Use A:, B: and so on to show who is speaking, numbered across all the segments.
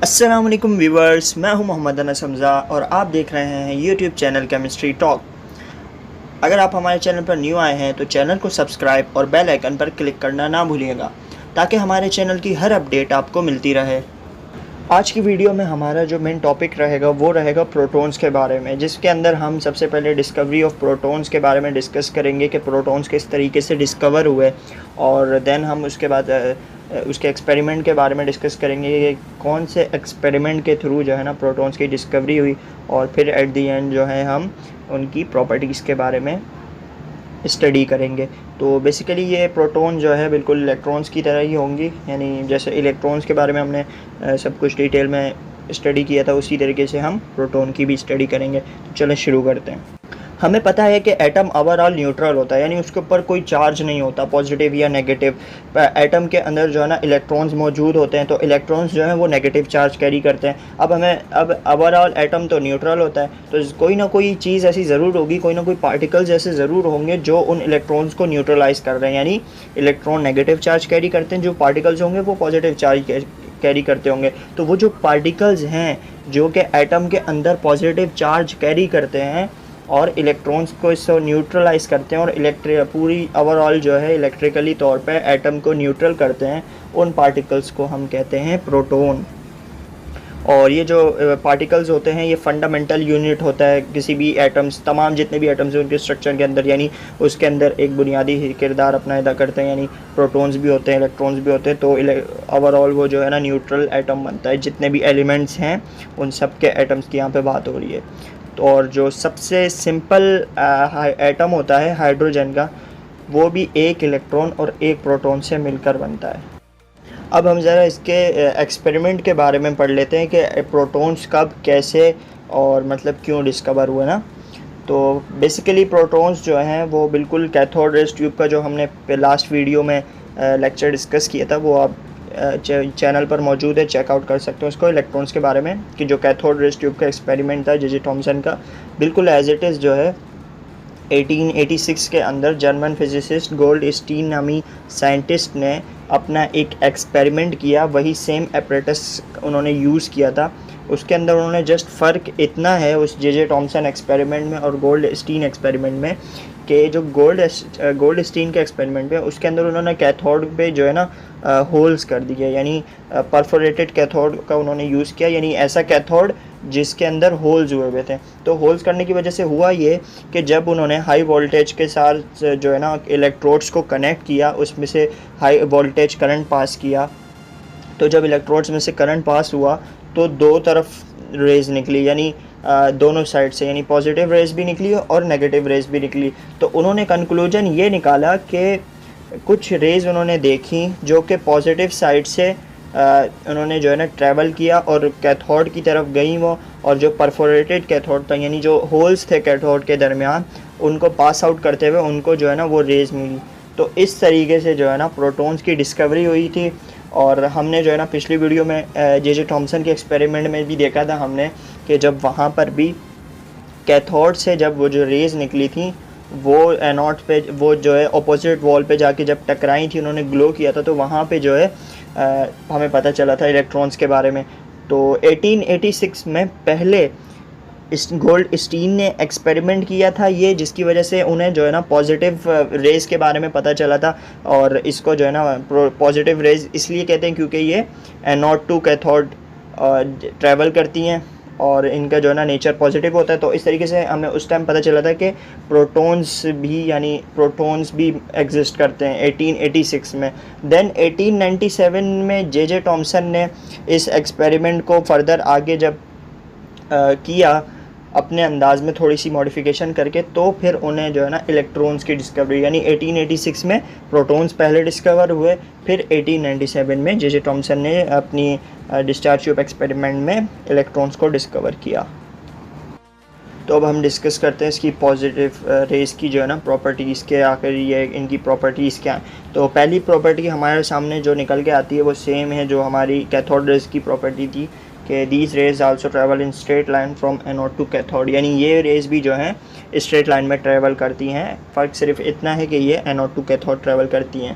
A: अस्सलाम वालेकुम व्यूवर्स, मैं हूं मोहम्मद अनस हमज़ा और आप देख रहे हैं यूट्यूब चैनल केमिस्ट्री टॉक। अगर आप हमारे चैनल पर न्यू आए हैं तो चैनल को सब्सक्राइब और बेल आइकन पर क्लिक करना ना भूलिएगा ताकि हमारे चैनल की हर अपडेट आपको मिलती रहे। आज की वीडियो में हमारा जो मेन टॉपिक रहेगा वो रहेगा प्रोटॉन्स के बारे में, जिसके अंदर हम सबसे पहले डिस्कवरी ऑफ प्रोटॉन्स के बारे में डिस्कस करेंगे कि प्रोटॉन्स किस तरीके से डिस्कवर हुए, और देन हम उसके बाद उसके एक्सपेरिमेंट के बारे में डिस्कस करेंगे कि कौन से एक्सपेरिमेंट के थ्रू जो है ना प्रोटॉन्स की डिस्कवरी हुई, और फिर एट दी एंड जो है हम उनकी प्रॉपर्टीज़ के बारे में स्टडी करेंगे। तो बेसिकली ये प्रोटॉन जो है बिल्कुल इलेक्ट्रॉन्स की तरह ही होंगी, यानी जैसे इलेक्ट्रॉन्स के बारे में हमने सब कुछ डिटेल में स्टडी किया था, उसी तरीके से हम प्रोटॉन की भी स्टडी करेंगे। तो चलो शुरू करते हैं। हमें पता है कि एटम ओवरऑल न्यूट्रल होता है, यानी उसके ऊपर कोई चार्ज नहीं होता पॉजिटिव या नेगेटिव। एटम के अंदर जो है ना इलेक्ट्रॉन्स मौजूद होते हैं, तो इलेक्ट्रॉन्स जो हैं वो नेगेटिव चार्ज कैरी करते हैं। अब ओवरऑल एटम तो न्यूट्रल होता है, तो कोई ना कोई चीज़ ऐसी ज़रूर होगी, कोई ना कोई पार्टिकल्स ऐसे ज़रूर होंगे जो उन इलेक्ट्रॉन्स को न्यूट्रलाइज कर रहे हैं, यानी इलेक्ट्रॉन नेगेटिव चार्ज कैरी करते हैं, जो पार्टिकल्स होंगे वो पॉजिटिव चार्ज कैरी करते होंगे। तो वो जो पार्टिकल्स हैं जो कि एटम के अंदर पॉजिटिव चार्ज कैरी करते हैं और इलेक्ट्रॉन्स को इससे न्यूट्रलाइज करते हैं और पूरी ओवरऑल जो है इलेक्ट्रिकली तौर पे एटम को न्यूट्रल करते हैं, उन पार्टिकल्स को हम कहते हैं प्रोटॉन। और ये जो पार्टिकल्स होते हैं ये फंडामेंटल यूनिट होता है किसी भी एटम्स, तमाम जितने भी एटम्स हैं उनके स्ट्रक्चर के अंदर, यानी उसके अंदर एक बुनियादी किरदार अपना अदा करते हैं, यानी प्रोटॉन्स भी होते हैं, इलेक्ट्रॉन्स भी होते हैं। तो ओवरऑल वो जो है ना न्यूट्रल एटम बनता है। जितने भी एलिमेंट्स हैं उन सब के एटम्स की यहाँ पे बात हो रही है। और जो सबसे सिंपल एटम होता है हाइड्रोजन का, वो भी एक इलेक्ट्रॉन और एक प्रोटॉन से मिलकर बनता है। अब हम ज़रा इसके एक्सपेरिमेंट के बारे में पढ़ लेते हैं कि प्रोटॉन्स कब, कैसे और मतलब क्यों डिस्कवर हुए ना। तो बेसिकली प्रोटॉन्स जो हैं वो बिल्कुल कैथोड रेज ट्यूब का जो हमने लास्ट वीडियो में लेक्चर डिस्कस किया था वो आप चैनल पर मौजूद है, चेकआउट कर सकते हो उसको, इलेक्ट्रॉन्स के बारे में, कि जो कैथोड रेज ट्यूब का एक्सपेरिमेंट था जे थॉमसन का, बिल्कुल एज इट इज़ जो है 1886 के अंदर जर्मन फिजिसिस्ट गोल्डस्टीन नामी साइंटिस्ट ने अपना एक एक्सपेरिमेंट किया। वही सेम एपरेटस उन्होंने यूज़ किया था। उसके अंदर उन्होंने जस्ट फ़र्क इतना है उस जे थॉमसन एक्सपेरिमेंट में और गोल्डस्टीन एक्सपेरिमेंट में कि जो गोल्डस्टीन के एक्सपेरिमेंट में उसके अंदर उन्होंने कैथोड पे जो है ना होल्स कर दिए, यानी परफोरेटेड कैथोड का उन्होंने यूज़ किया, यानी ऐसा कैथोड जिसके अंदर होल्स हुए थे। तो होल्स करने की वजह से हुआ ये कि जब उन्होंने हाई वोल्टेज के साथ जो है ना इलेक्ट्रोड्स को कनेक्ट किया, उसमें से हाई वोल्टेज करंट पास किया, तो जब इलेक्ट्रोड्स में से करंट पास हुआ तो दो तरफ रेज निकली, यानी दोनों साइड से, यानी पॉजिटिव रेज भी निकली और नेगेटिव रेज भी निकली। तो उन्होंने कंक्लूजन ये निकाला कि कुछ रेज उन्होंने देखी जो कि पॉजिटिव साइड से उन्होंने जो है ना ट्रैवल किया और कैथोड की तरफ गई वो, और जो परफोरेटेड कैथोड था, यानी जो होल्स थे कैथोड के दरमियान, उनको पास आउट करते हुए उनको जो है ना वो रेज मिली। तो इस तरीके से जो है ना प्रोटॉन्स की डिस्कवरी हुई थी। और हमने जो है ना पिछली वीडियो में जे थॉमसन के एक्सपेरिमेंट में भी देखा था हमने कि जब वहाँ पर भी कैथोड से जब वो जो रेज निकली थी वो एनोड पे, वो जो है अपोजिट वॉल पे जाके जब टकराई थी, उन्होंने ग्लो किया था, तो वहाँ पे जो है हमें पता चला था इलेक्ट्रॉन्स के बारे में। तो 1886 में पहले गोल्डस्टीन ने एक्सपेरिमेंट किया था ये, जिसकी वजह से उन्हें जो है ना पॉजिटिव रेज के बारे में पता चला था। और इसको जो है ना पॉजिटिव रेज इसलिए कहते हैं क्योंकि ये एनोड टू कैथोड ट्रैवल करती हैं और इनका जो है ना नेचर पॉजिटिव होता है। तो इस तरीके से हमें उस टाइम पता चला था कि प्रोटॉन्स भी एग्जिस्ट करते हैं 1886 में। देन 1897 में जे थॉमसन ने इस एक्सपेरिमेंट को फर्दर आगे जब किया अपने अंदाज में थोड़ी सी मॉडिफिकेशन करके, तो फिर उन्हें जो है ना इलेक्ट्रॉन्स की डिस्कवरी, यानी 1886 में प्रोटॉन्स पहले डिस्कवर हुए, फिर 1897 में जे थॉमसन ने अपनी डिस्चार्ज ट्यूब एक्सपेरिमेंट में इलेक्ट्रॉन्स को डिस्कवर किया। तो अब हम डिस्कस करते हैं इसकी पॉजिटिव रेज की जो है ना प्रॉपर्टीज़ के, आखिर ये इनकी प्रॉपर्टीज़ क्या हैं। तो पहली प्रॉपर्टी हमारे सामने जो निकल के आती है वो सेम है जो हमारी कैथोड रेज की प्रॉपर्टी थी कि these rays also travel in straight line from anode to cathode, यानी ये रेज भी जो हैं स्ट्रेट लाइन में ट्रैवल करती हैं। फ़र्क सिर्फ इतना है कि ये एनोड टू कैथोड ट्रैवल करती हैं।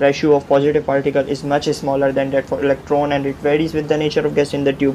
A: ratio of positive particle is much smaller than that for electron and it varies with the nature of gas in the tube.